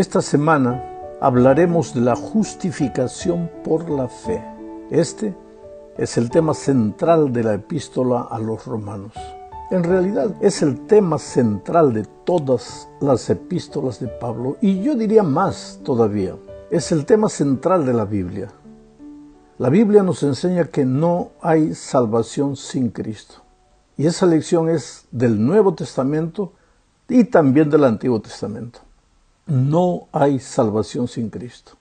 Esta semana hablaremos de la justificación por la fe. Este es el tema central de la epístola a los romanos. En realidad es el tema central de todas las epístolas de Pablo, y yo diría más todavía, es el tema central de la Biblia. La Biblia nos enseña que no hay salvación sin Cristo. Y esa lección es del Nuevo Testamento y también del Antiguo Testamento. No hay salvación sin Cristo.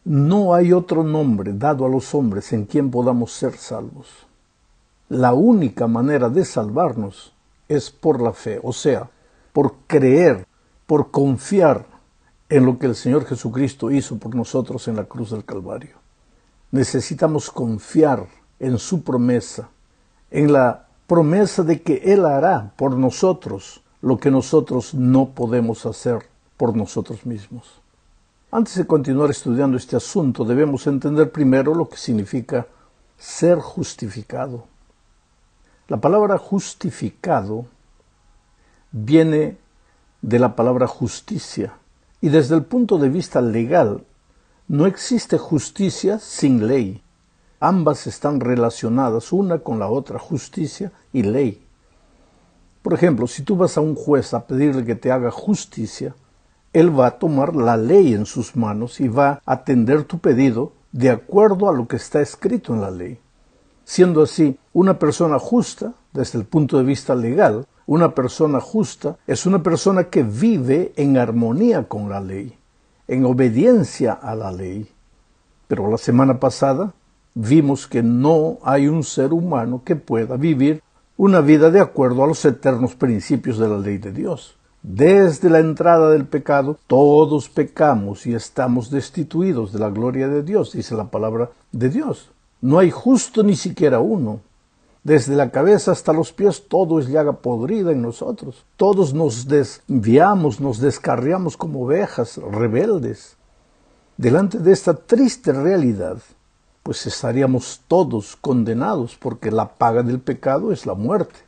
No hay otro nombre dado a los hombres en quien podamos ser salvos. La única manera de salvarnos es por la fe, o sea, por creer, por confiar en lo que el Señor Jesucristo hizo por nosotros en la cruz del Calvario. Necesitamos confiar en su promesa, en la promesa de que Él hará por nosotros lo que nosotros no podemos hacer por nosotros mismos. Antes de continuar estudiando este asunto, debemos entender primero lo que significa ser justificado. La palabra justificado viene de la palabra justicia, y desde el punto de vista legal, no existe justicia sin ley. Ambas están relacionadas una con la otra, justicia y ley. Por ejemplo, si tú vas a un juez a pedirle que te haga justicia, él va a tomar la ley en sus manos y va a atender tu pedido de acuerdo a lo que está escrito en la ley. Siendo así, una persona justa, desde el punto de vista legal, una persona justa es una persona que vive en armonía con la ley, en obediencia a la ley. Pero la semana pasada vimos que no hay un ser humano que pueda vivir una vida de acuerdo a los eternos principios de la ley de Dios. Desde la entrada del pecado, todos pecamos y estamos destituidos de la gloria de Dios, dice la palabra de Dios. No hay justo ni siquiera uno. Desde la cabeza hasta los pies, todo es llaga podrida en nosotros. Todos nos desviamos, nos descarriamos como ovejas rebeldes. Delante de esta triste realidad, pues estaríamos todos condenados, porque la paga del pecado es la muerte.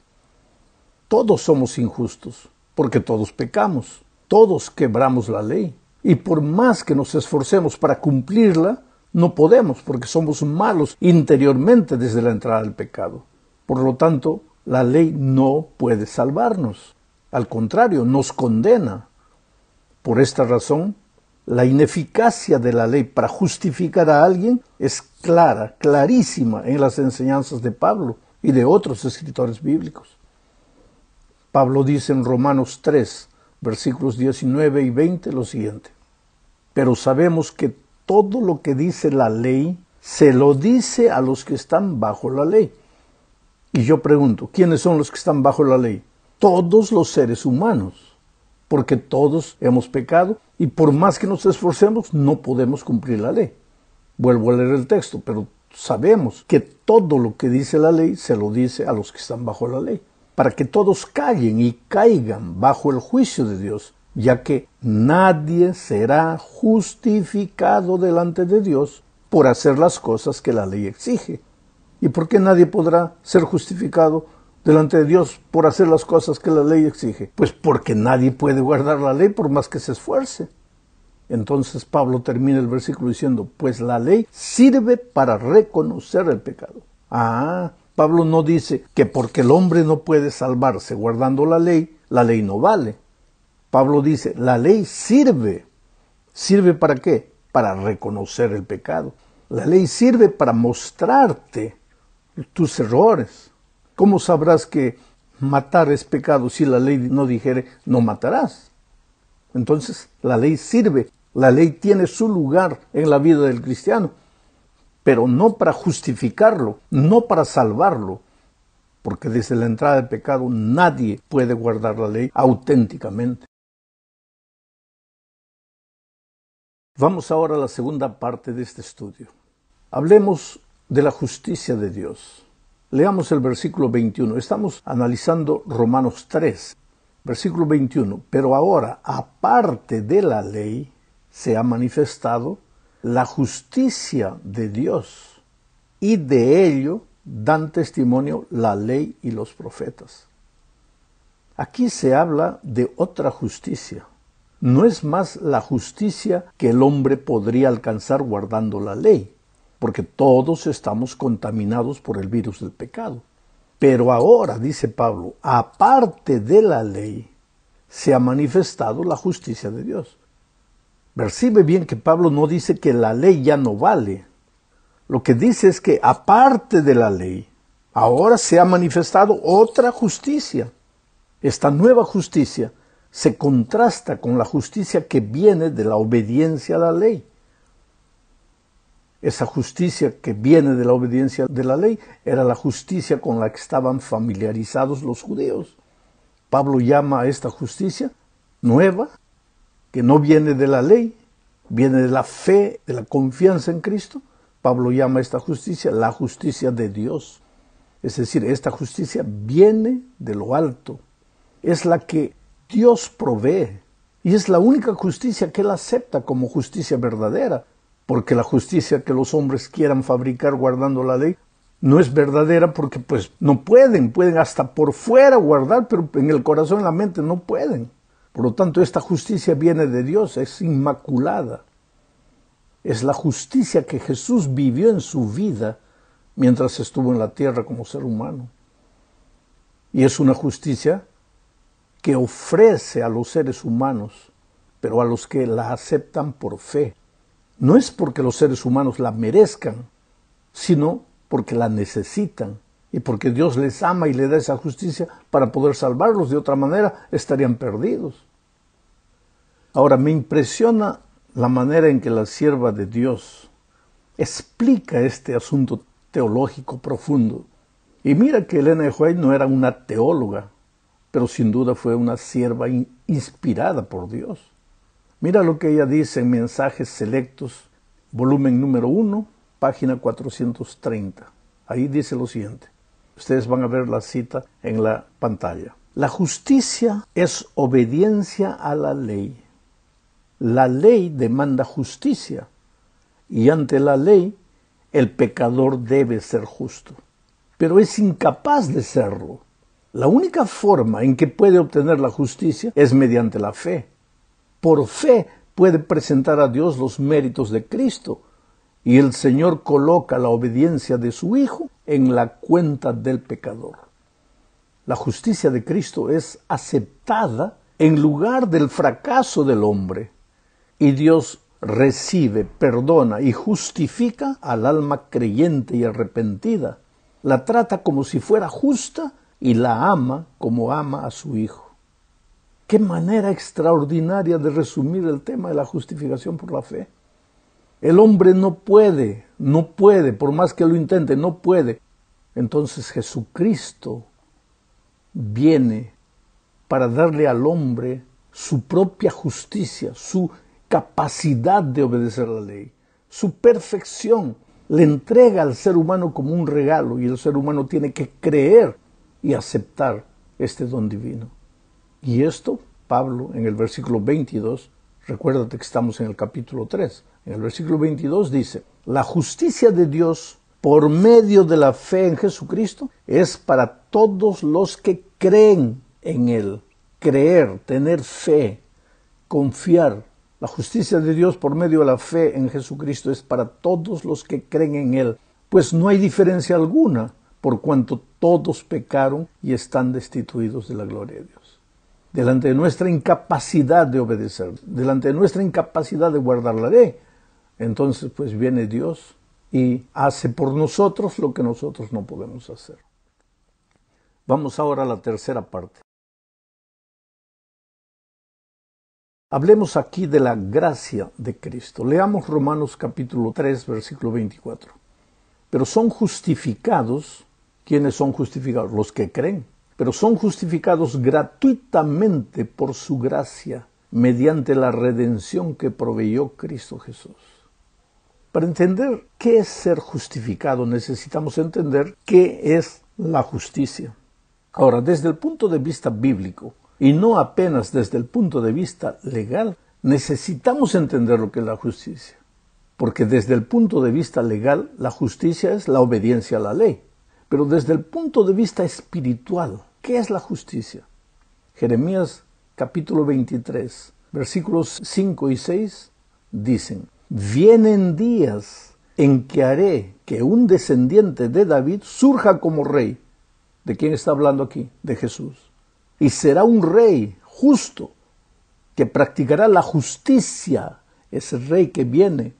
Todos somos injustos, porque todos pecamos, todos quebramos la ley. Y por más que nos esforcemos para cumplirla, no podemos, porque somos malos interiormente desde la entrada del pecado. Por lo tanto, la ley no puede salvarnos. Al contrario, nos condena. Por esta razón, la ineficacia de la ley para justificar a alguien es clara, clarísima en las enseñanzas de Pablo y de otros escritores bíblicos. Pablo dice en Romanos 3, versículos 19 y 20 lo siguiente: pero sabemos que todo lo que dice la ley se lo dice a los que están bajo la ley. Y yo pregunto, ¿quiénes son los que están bajo la ley? Todos los seres humanos, porque todos hemos pecado y por más que nos esforcemos no podemos cumplir la ley. Vuelvo a leer el texto, pero sabemos que todo lo que dice la ley se lo dice a los que están bajo la ley, para que todos callen y caigan bajo el juicio de Dios, ya que nadie será justificado delante de Dios por hacer las cosas que la ley exige. ¿Y por qué nadie podrá ser justificado delante de Dios por hacer las cosas que la ley exige? Pues porque nadie puede guardar la ley por más que se esfuerce. Entonces Pablo termina el versículo diciendo, pues la ley sirve para reconocer el pecado. Pablo no dice que porque el hombre no puede salvarse guardando la ley no vale. Pablo dice, la ley sirve. ¿Sirve para qué? Para reconocer el pecado. La ley sirve para mostrarte tus errores. ¿Cómo sabrás que matar es pecado si la ley no dijere no matarás? Entonces, la ley sirve. La ley tiene su lugar en la vida del cristiano, pero no para justificarlo, no para salvarlo, porque desde la entrada del pecado nadie puede guardar la ley auténticamente. Vamos ahora a la segunda parte de este estudio. Hablemos de la justicia de Dios. Leamos el versículo 21. Estamos analizando Romanos 3, versículo 21. Pero ahora, aparte de la ley, se ha manifestado la justicia de Dios, y de ello dan testimonio la ley y los profetas. Aquí se habla de otra justicia, no es más la justicia que el hombre podría alcanzar guardando la ley, porque todos estamos contaminados por el virus del pecado. Pero ahora, dice Pablo, aparte de la ley, se ha manifestado la justicia de Dios. Percibe bien que Pablo no dice que la ley ya no vale. Lo que dice es que aparte de la ley, ahora se ha manifestado otra justicia. Esta nueva justicia se contrasta con la justicia que viene de la obediencia a la ley. Esa justicia que viene de la obediencia de la ley era la justicia con la que estaban familiarizados los judíos. Pablo llama a esta justicia nueva, que no viene de la ley, viene de la fe, de la confianza en Cristo. Pablo llama a esta justicia la justicia de Dios. Es decir, esta justicia viene de lo alto. Es la que Dios provee. Y es la única justicia que Él acepta como justicia verdadera. Porque la justicia que los hombres quieran fabricar guardando la ley no es verdadera porque pues no pueden hasta por fuera guardar, pero en el corazón, en la mente no pueden. Por lo tanto, esta justicia viene de Dios, es inmaculada. Es la justicia que Jesús vivió en su vida mientras estuvo en la tierra como ser humano. Y es una justicia que ofrece a los seres humanos, pero a los que la aceptan por fe. No es porque los seres humanos la merezcan, sino porque la necesitan y porque Dios les ama y le da esa justicia para poder salvarlos. De otra manera estarían perdidos. Ahora, me impresiona la manera en que la sierva de Dios explica este asunto teológico profundo. Y mira que Elena de White no era una teóloga, pero sin duda fue una sierva inspirada por Dios. Mira lo que ella dice en Mensajes Selectos, volumen número 1, página 430. Ahí dice lo siguiente. Ustedes van a ver la cita en la pantalla. La justicia es obediencia a la ley. La ley demanda justicia y ante la ley el pecador debe ser justo, pero es incapaz de serlo. La única forma en que puede obtener la justicia es mediante la fe. Por fe puede presentar a Dios los méritos de Cristo y el Señor coloca la obediencia de su Hijo en la cuenta del pecador. La justicia de Cristo es aceptada en lugar del fracaso del hombre y Dios recibe, perdona y justifica al alma creyente y arrepentida. La trata como si fuera justa y la ama como ama a su Hijo. Qué manera extraordinaria de resumir el tema de la justificación por la fe. El hombre no puede, por más que lo intente, no puede. Entonces Jesucristo viene para darle al hombre su propia justicia, su capacidad de obedecer la ley, su perfección. Le entrega al ser humano como un regalo y el ser humano tiene que creer y aceptar este don divino. Y esto, Pablo, en el versículo 22, recuérdate que estamos en el capítulo 3, en el versículo 22 dice, la justicia de Dios por medio de la fe en Jesucristo es para todos los que creen en Él. Creer, tener fe, confiar. La justicia de Dios por medio de la fe en Jesucristo es para todos los que creen en Él, pues no hay diferencia alguna, por cuanto todos pecaron y están destituidos de la gloria de Dios. Delante de nuestra incapacidad de obedecer, delante de nuestra incapacidad de guardar la ley, entonces pues viene Dios y hace por nosotros lo que nosotros no podemos hacer. Vamos ahora a la tercera parte. Hablemos aquí de la gracia de Cristo. Leamos Romanos capítulo 3, versículo 24. Pero son justificados, ¿quiénes son justificados? Los que creen. Pero son justificados gratuitamente por su gracia, mediante la redención que proveyó Cristo Jesús. Para entender qué es ser justificado, necesitamos entender qué es la justicia. Ahora, desde el punto de vista bíblico, y no apenas desde el punto de vista legal, necesitamos entender lo que es la justicia. Porque desde el punto de vista legal, la justicia es la obediencia a la ley. Pero desde el punto de vista espiritual, ¿qué es la justicia? Jeremías capítulo 23, versículos 5 y 6 dicen: vienen días en que haré que un descendiente de David surja como rey. ¿De quién está hablando aquí? De Jesús. Y será un rey justo que practicará la justicia. Ese rey que viene,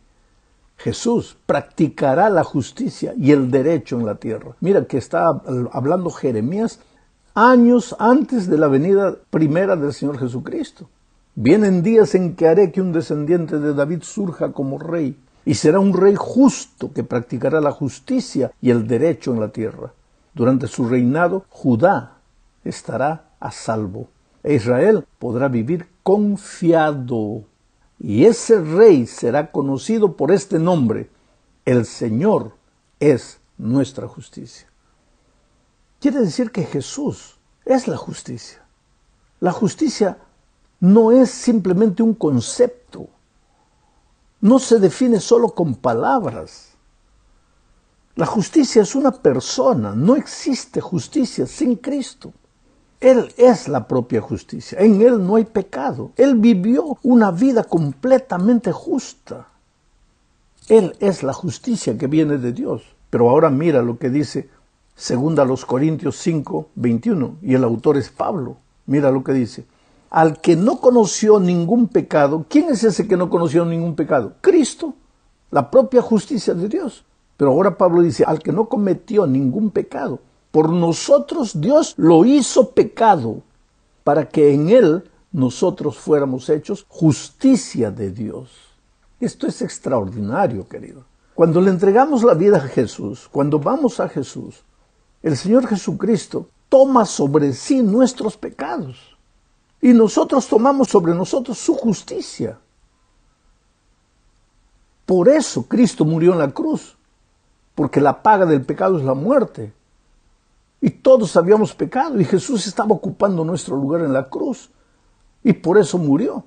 Jesús, practicará la justicia y el derecho en la tierra. Mira que está hablando Jeremías años antes de la venida primera del Señor Jesucristo. Vienen días en que haré que un descendiente de David surja como rey, y será un rey justo que practicará la justicia y el derecho en la tierra. Durante su reinado, Judá estará a salvo, e Israel podrá vivir confiado. Y ese rey será conocido por este nombre: el Señor es nuestra justicia. Quiere decir que Jesús es la justicia. La justicia no es simplemente un concepto. No se define solo con palabras. La justicia es una persona. No existe justicia sin Cristo. Él es la propia justicia. En Él no hay pecado. Él vivió una vida completamente justa. Él es la justicia que viene de Dios. Pero ahora mira lo que dice 2 Corintios 5, 21. Y el autor es Pablo. Mira lo que dice: al que no conoció ningún pecado. ¿Quién es ese que no conoció ningún pecado? Cristo, la propia justicia de Dios. Pero ahora Pablo dice: al que no cometió ningún pecado, por nosotros Dios lo hizo pecado, para que en Él nosotros fuéramos hechos justicia de Dios. Esto es extraordinario, querido. Cuando le entregamos la vida a Jesús, cuando vamos a Jesús, el Señor Jesucristo toma sobre sí nuestros pecados. Y nosotros tomamos sobre nosotros su justicia. Por eso Cristo murió en la cruz, porque la paga del pecado es la muerte. Y todos habíamos pecado, y Jesús estaba ocupando nuestro lugar en la cruz, y por eso murió.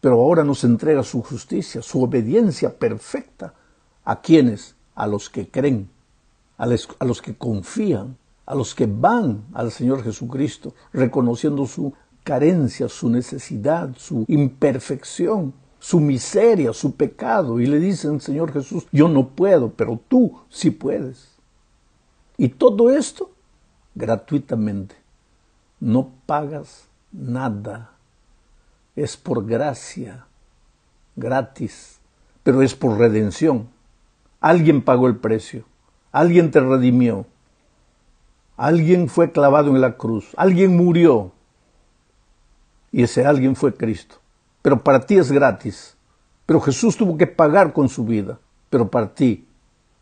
Pero ahora nos entrega su justicia, su obediencia perfecta. ¿A quiénes? A los que creen, a los que confían, a los que van al Señor Jesucristo, reconociendo su carencia, su necesidad, su imperfección, su miseria, su pecado, y le dicen: Señor Jesús, yo no puedo, pero tú sí puedes. Y todo esto gratuitamente. No pagas nada. Es por gracia, gratis, pero es por redención. Alguien pagó el precio, alguien te redimió, alguien fue clavado en la cruz, alguien murió, y ese alguien fue Cristo. Pero para ti es gratis. Pero Jesús tuvo que pagar con su vida. Pero para ti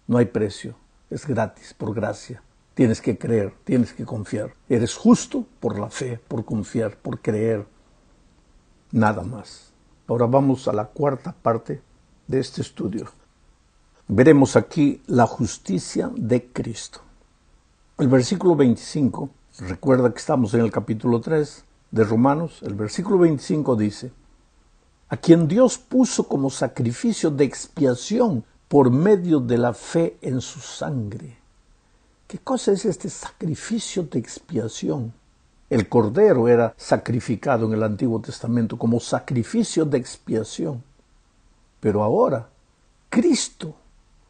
no hay precio. Es gratis, por gracia. Tienes que creer, tienes que confiar. Eres justo por la fe, por confiar, por creer. Nada más. Ahora vamos a la cuarta parte de este estudio. Veremos aquí la justicia de Cristo. El versículo 25, recuerda que estamos en el capítulo 3 de Romanos. El versículo 25 dice: a quien Dios puso como sacrificio de expiación por medio de la fe en su sangre. ¿Qué cosa es este sacrificio de expiación? El cordero era sacrificado en el Antiguo Testamento como sacrificio de expiación. Pero ahora Cristo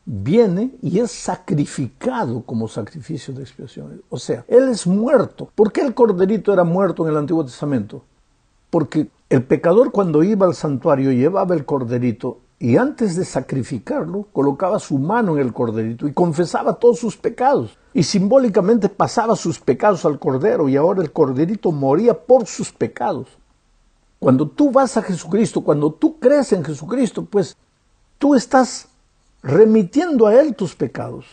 viene y es sacrificado como sacrificio de expiación. O sea, Él es muerto. ¿Por qué el corderito era muerto en el Antiguo Testamento? Porque el pecador, cuando iba al santuario, llevaba el corderito y antes de sacrificarlo, colocaba su mano en el corderito y confesaba todos sus pecados. Y simbólicamente pasaba sus pecados al cordero, y ahora el corderito moría por sus pecados. Cuando tú vas a Jesucristo, cuando tú crees en Jesucristo, pues tú estás remitiendo a Él tus pecados.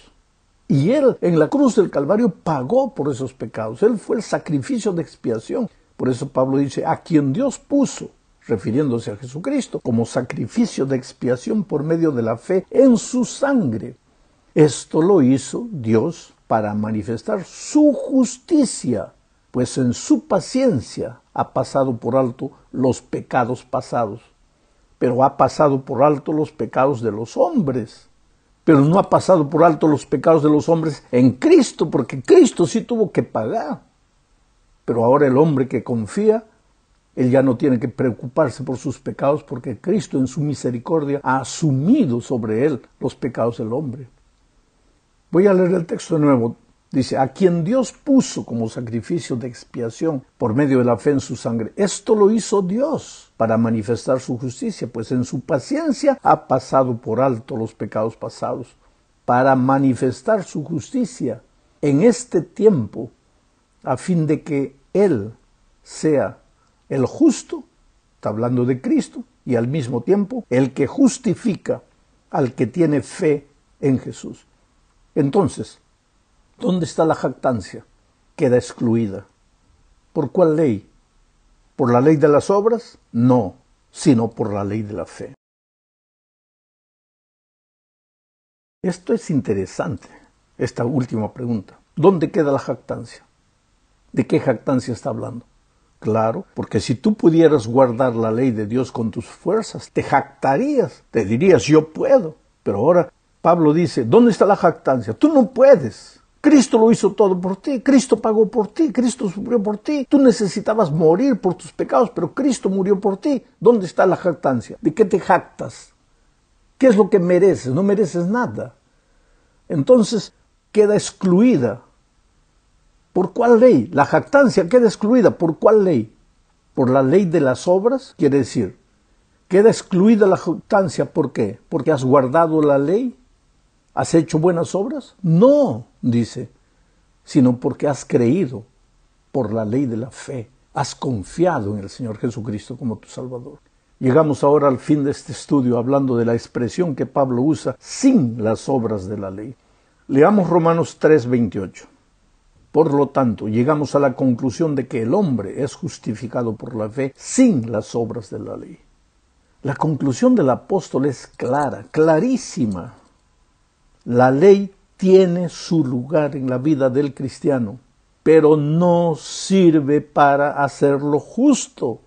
Y Él en la cruz del Calvario pagó por esos pecados. Él fue el sacrificio de expiación. Por eso Pablo dice: a quien Dios puso, refiriéndose a Jesucristo, como sacrificio de expiación por medio de la fe en su sangre. Esto lo hizo Dios para manifestar su justicia, pues en su paciencia ha pasado por alto los pecados pasados, pero ha pasado por alto los pecados de los hombres. Pero no ha pasado por alto los pecados de los hombres en Cristo, porque Cristo sí tuvo que pagar. Pero ahora el hombre que confía Él ya no tiene que preocuparse por sus pecados porque Cristo en su misericordia ha asumido sobre él los pecados del hombre. Voy a leer el texto de nuevo. Dice, a quien Dios puso como sacrificio de expiación por medio de la fe en su sangre. Esto lo hizo Dios para manifestar su justicia, pues en su paciencia ha pasado por alto los pecados pasados, para manifestar su justicia en este tiempo, a fin de que Él sea el justo, está hablando de Cristo, y al mismo tiempo el que justifica al que tiene fe en Jesús. Entonces, ¿dónde está la jactancia? Queda excluida. ¿Por cuál ley? ¿Por la ley de las obras? No, sino por la ley de la fe. Esto es interesante, esta última pregunta. ¿Dónde queda la jactancia? ¿De qué jactancia está hablando? Claro, porque si tú pudieras guardar la ley de Dios con tus fuerzas, te jactarías, te dirías, yo puedo. Pero ahora Pablo dice, ¿dónde está la jactancia? Tú no puedes. Cristo lo hizo todo por ti, Cristo pagó por ti, Cristo sufrió por ti. Tú necesitabas morir por tus pecados, pero Cristo murió por ti. ¿Dónde está la jactancia? ¿De qué te jactas? ¿Qué es lo que mereces? No mereces nada. Entonces queda excluida. ¿Por cuál ley? La jactancia queda excluida. ¿Por cuál ley? ¿Por la ley de las obras? Quiere decir, queda excluida la jactancia. ¿Por qué? ¿Porque has guardado la ley? ¿Has hecho buenas obras? No, dice, sino porque has creído por la ley de la fe. Has confiado en el Señor Jesucristo como tu Salvador. Llegamos ahora al fin de este estudio hablando de la expresión que Pablo usa sin las obras de la ley. Leamos Romanos 3:28. Por lo tanto, llegamos a la conclusión de que el hombre es justificado por la fe sin las obras de la ley. La conclusión del apóstol es clara, clarísima. La ley tiene su lugar en la vida del cristiano, pero no sirve para hacerlo justo.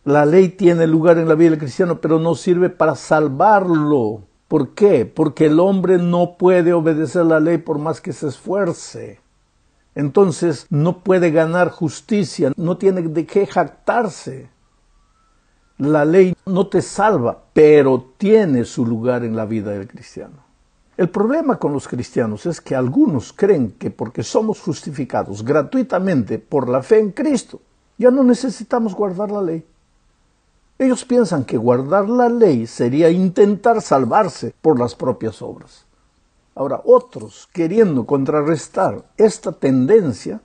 La ley tiene lugar en la vida del cristiano, pero no sirve para salvarlo. ¿Por qué? Porque el hombre no puede obedecer la ley por más que se esfuerce. Entonces no puede ganar justicia, no tiene de qué jactarse. La ley no te salva, pero tiene su lugar en la vida del cristiano. El problema con los cristianos es que algunos creen que porque somos justificados gratuitamente por la fe en Cristo, ya no necesitamos guardar la ley. Ellos piensan que guardar la ley sería intentar salvarse por las propias obras. Ahora, otros, queriendo contrarrestar esta tendencia,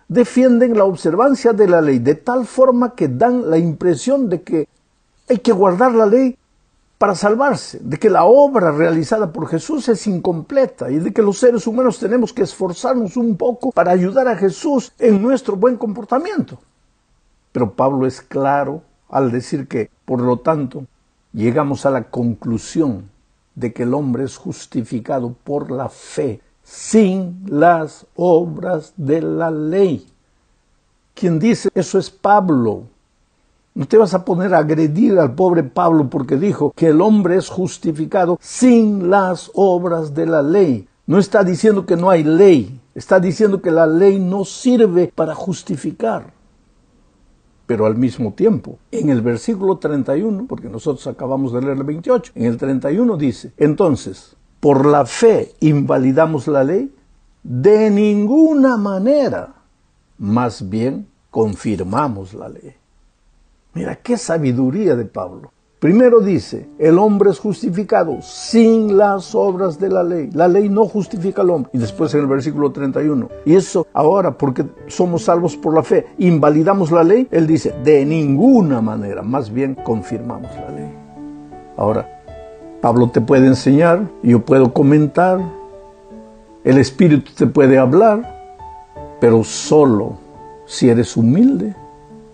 defienden la observancia de la ley de tal forma que dan la impresión de que hay que guardar la ley para salvarse, de que la obra realizada por Jesús es incompleta y de que los seres humanos tenemos que esforzarnos un poco para ayudar a Jesús en nuestro buen comportamiento. Pero Pablo es claro al decir que, por lo tanto, llegamos a la conclusión de que el hombre es justificado por la fe, sin las obras de la ley. Quien dice eso es Pablo. No te vas a poner a agredir al pobre Pablo porque dijo que el hombre es justificado sin las obras de la ley. No está diciendo que no hay ley, está diciendo que la ley no sirve para justificar. Pero al mismo tiempo, en el versículo 31, porque nosotros acabamos de leer el 28, en el 31 dice, entonces, ¿por la fe invalidamos la ley? De ninguna manera, más bien confirmamos la ley. Mira qué sabiduría de Pablo. Primero dice, el hombre es justificado sin las obras de la ley. La ley no justifica al hombre. Y después en el versículo 31, y eso ahora porque somos salvos por la fe, invalidamos la ley. Él dice, de ninguna manera, más bien confirmamos la ley. Ahora, Pablo te puede enseñar, yo puedo comentar, el Espíritu te puede hablar, pero solo si eres humilde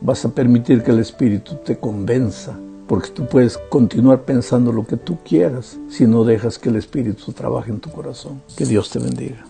vas a permitir que el Espíritu te convenza. Porque tú puedes continuar pensando lo que tú quieras si no dejas que el Espíritu trabaje en tu corazón. Que Dios te bendiga.